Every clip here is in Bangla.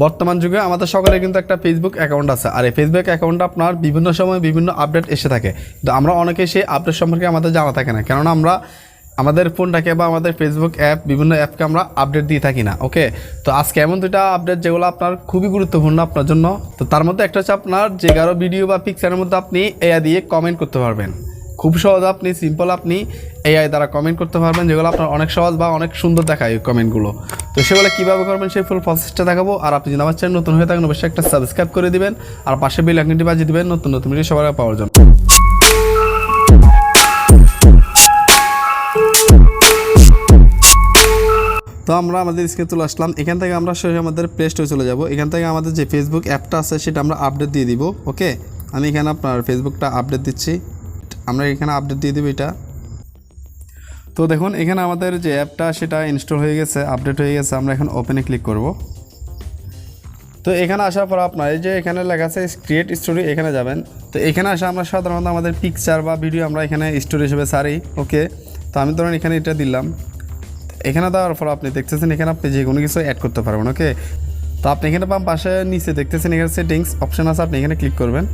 বর্তমান যুগে আমাদের সকলের কিন্তু একটা ফেসবুক অ্যাকাউন্ট আছে, আর এই ফেসবুক অ্যাকাউন্টে আপনার বিভিন্ন সময় বিভিন্ন আপডেট এসে থাকে। তো আমরা অনেকেই সেই আপডেট সম্পর্কে আমাদের জানা থাকে না, কেননা আমরা আমাদের ফোনটাকে বা আমাদের ফেসবুক অ্যাপ বিভিন্ন অ্যাপকে আমরা আপডেট দিয়ে থাকি না। ওকে, তো আজকে এমন দুইটা আপডেট যেগুলো আপনার খুবই গুরুত্বপূর্ণ আপনার জন্য। তো তার মধ্যে একটা হচ্ছে আপনার যে কারো ভিডিও বা পিকচারের মধ্যে আপনি এআই দিয়ে কমেন্ট করতে পারবেন। খুব সহজ, আপনি সিম্পল আপনি এআই দ্বারা কমেন্ট করতে পারবেন, যেগুলো আপনার অনেক সহজ বা অনেক সুন্দর দেখায় এই কমেন্টগুলো। তো সেগুলো কীভাবে করবেন সেই ফুল প্রসেসটা দেখাবো। আর আপনি যদি আমার চ্যানেল নতুন হয়ে থাকেন অবশ্যই একটা সাবস্ক্রাইব করে দিবেন, আর পাশে বেল আইকনটি বাজিয়ে দিবেন নতুন নতুন ভিডিও সবার আগে পাওয়ার জন্য। তো আমরা আমাদের স্ক্রিনে চলে আসলাম। এখান থেকে আমরা সরাসরি আমাদের প্লে স্টোরে চলে যাব। এখান থেকে আমাদের যে ফেসবুক অ্যাপটা আছে সেটা আমরা আপডেট দিয়ে দিব। ওকে, আমি এখানে আপনার ফেসবুকটা আপডেট দিচ্ছি, আমরা এখানে আপডেট দিয়ে দিব এটা। তো দেখুন এখানে আমাদের যে অ্যাপটা সেটা ইনস্টল হয়ে গেছে, আপডেট হয়ে গেছে। আমরা এখন ওপেনে ক্লিক করব। তো এখানে আসার পর আপনার এই যে এখানে লেখা আছে ক্রিয়েট স্টোরি, এখানে যাবেন। তো এখানে আসা আমরা সাধারণত আমাদের পিকচার বা ভিডিও আমরা এখানে স্টোরি হিসেবে ছাড়ি। ওকে, তো আমি ধরেন এখানে এটা দিলাম। এখানে দেওয়ার পর আপনি দেখতেছেন এখানে আপনি যে কোনো কিছু অ্যাড করতে পারবেন। ওকে, তো আপনি এখানে বাম পাশে নিচে দেখতেছেন এখানে সেটিংস অপশন আছে, আপনি এখানে ক্লিক করবেন।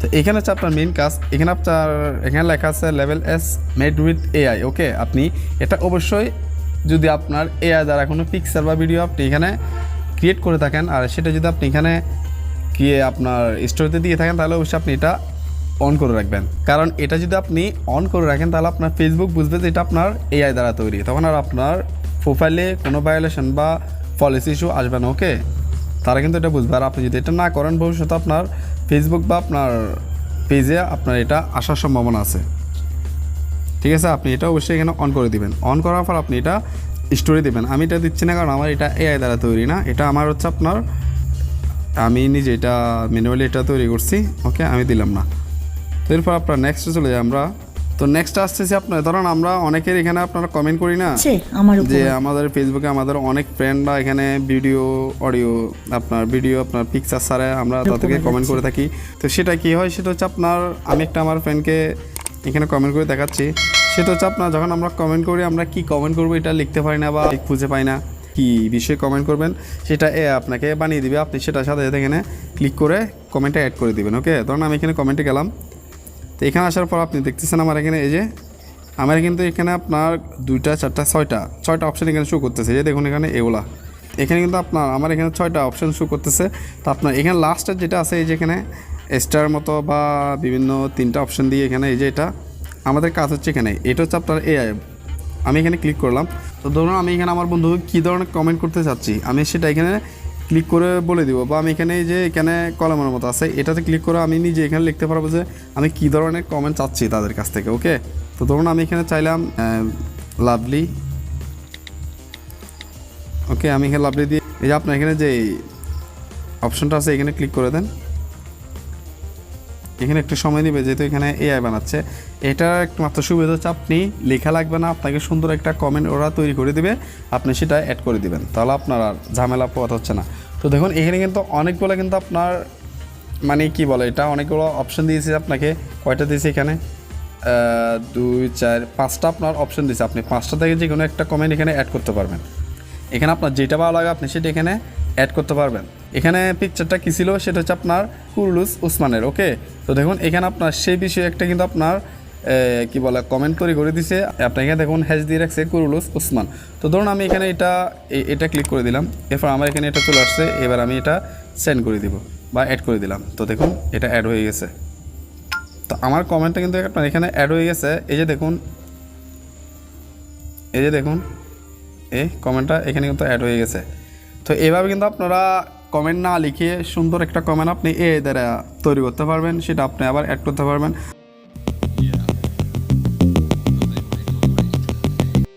তো এখানে হচ্ছে আপনার মেইন কাজ, এখানে আপনার এখানে লেখা আছে লেভেল as made with AI. Okay, আপনি এটা অবশ্যই যদি আপনার এআই দ্বারা কোনো পিকচার বা ভিডিও আপনি এখানে ক্রিয়েট করে থাকেন, আর সেটা যদি আপনি এখানে আপনার স্টোরিতে দিয়ে থাকেন, তাহলে অবশ্যই আপনি এটা অন করে রাখবেন। কারণ এটা যদি আপনি অন করে রাখেন তাহলে আপনার ফেসবুক বুঝবে যে এটা আপনার এআই দ্বারা তৈরি, তখন আর আপনার প্রোফাইলে কোনো ভায়োলেশন বা পলিসি ইস্যু আসবে না। ওকে, তারা কিন্তু এটা বুঝবে। আর আপনি যদি এটা না করেন ভবিষ্যতে আপনার ফেসবুক বা আপনার পেজে আপনার এটা আসার সম্ভাবনা আছে। ঠিক আছে, আপনি এটা অবশ্যই এখানে অন করে দিবেন। অন করার পর আপনি এটা স্টোরি দেবেন। আমি এটা দিচ্ছি না কারণ আমার এটা এআই দ্বারা তৈরি না, এটা আমার হচ্ছে আপনার আমি নিজে এটা ম্যানুয়ালি এটা তৈরি করছি। ওকে, আমি দিলাম না। তো এরপর আপনার নেক্সটে চলে যাই আমরা। তো নেক্সট আসতেছি আপনার ধরুন আমরা অনেকের এখানে আপনারা কমেন্ট করি না যে আমাদের ফেসবুকে আমাদের অনেক ফ্রেন্ডরা এখানে ভিডিও অডিও আপনার পিকচার ছাড়ে আমরা তাদেরকে কমেন্ট করে থাকি। তো সেটা কি হয়, সেটা হচ্ছে আপনার আমি একটা আমার ফ্রেন্ডকে এখানে কমেন্ট করে দেখাচ্ছি। সেটা হচ্ছে আপনার যখন আমরা কমেন্ট করি আমরা কি কমেন্ট করবো এটা লিখতে পারি না বা খুঁজে পাই না, কি বিষয়ে কমেন্ট করবেন সেটা আপনাকে বানিয়ে দিবে। আপনি সেটার সাথে সাথে এখানে ক্লিক করে কমেন্টে অ্যাড করে দিবেন। ওকে, ধরুন আমি এখানে কমেন্টে গেলাম। তো এখানে আসার পর আপনি দেখতেছেন আমার এখানে এই যে আমার কিন্তু এখানে আপনার 2টা 4টা 6টা অপশান এখানে শো করতেছে। যে দেখুন এখানে এগুলা এখানে কিন্তু আপনার আমার এখানে 6টা অপশান শো করতেছে। তো আপনার এখানে লাস্টের যেটা আছে এই যে এখানে স্টার মতো বা বিভিন্ন 3টা অপশান দিয়ে এখানে এই যে এটা আমাদের কাজ হচ্ছে এখানে এটা হচ্ছে আপনার এআই। আমি এখানে ক্লিক করলাম। তো ধরুন আমি এখানে আমার বন্ধু কী ধরনের কমেন্ট করতে চাচ্ছি আমি সেটা এখানে ক্লিক করে বলে দিব, বা আমি এখানে যে এখানে কলমের মতো আছে এটাতে ক্লিক করে আমি নিজে এখানে লিখতে পারবো যে আমি কী ধরনের কমেন্ট চাচ্ছি তাদের কাছ থেকে। ওকে, তো ধরুন আমি এখানে চাইলাম লাভলি। ওকে, আমি এখানে লাভলি দিয়ে এই যে আপনার এখানে যে অপশনটা আছে এখানে ক্লিক করে দেন। এখানে একটু সময় নেবে যেহেতু এখানে এআই বানাচ্ছে। এটার একমাত্র সুবিধা হচ্ছে আপনি লেখা লাগবে না, আপনাকে সুন্দর একটা কমেন্ট ওরা তৈরি করে দিবে, আপনি সেটা অ্যাড করে দিবেন, তাহলে আপনার আর ঝামেলা পোহাতে হচ্ছে না। তো দেখুন এখানে কিন্তু অনেকগুলো কিন্তু আপনার মানে কি বলে এটা অনেকগুলো অপশন দিয়েছে আপনাকে। কয়টা দিয়েছে এখানে 2 4 5টা আপনার অপশন দিয়েছে। আপনি 5টা থেকে যে কোনো একটা কমেন্ট এখানে অ্যাড করতে পারবেন। এখানে আপনার যেটা ভালো লাগে আপনি সেটা এখানে অ্যাড করতে পারবেন। এখানে পিকচারটা কী ছিল সেটা হচ্ছে আপনার কুরুলুস উসমানের। ওকে, তো দেখুন এখানে আপনার সেই বিষয়ে একটা কিন্তু আপনার কি বলে কমেন্ট তৈরি করে দিছে। আপনি এখানে দেখুন হ্যাশ দিয়ে রাখছে কুরুলুস উসমান। তো ধরুন আমি এখানে এটা ক্লিক করে দিলাম, এরপর আমার এখানে এটা চলে আসছে। এবার আমি এটা সেন্ড করে দিব বা অ্যাড করে দিলাম। তো দেখুন এটা অ্যাড হয়ে গেছে। তো আমার কমেন্টটা কিন্তু আপনার এখানে অ্যাড হয়ে গেছে। এই যে দেখুন এই কমেন্টটা এখানে কিন্তু অ্যাড হয়ে গেছে। তো এভাবে কিন্তু আপনারা কমেন্ট না লিখে সুন্দর একটা কমেন্ট আপনি এআই দ্বারা তৈরি করতে পারবেন, সেটা আপনি আবার অ্যাড করতে পারবেন।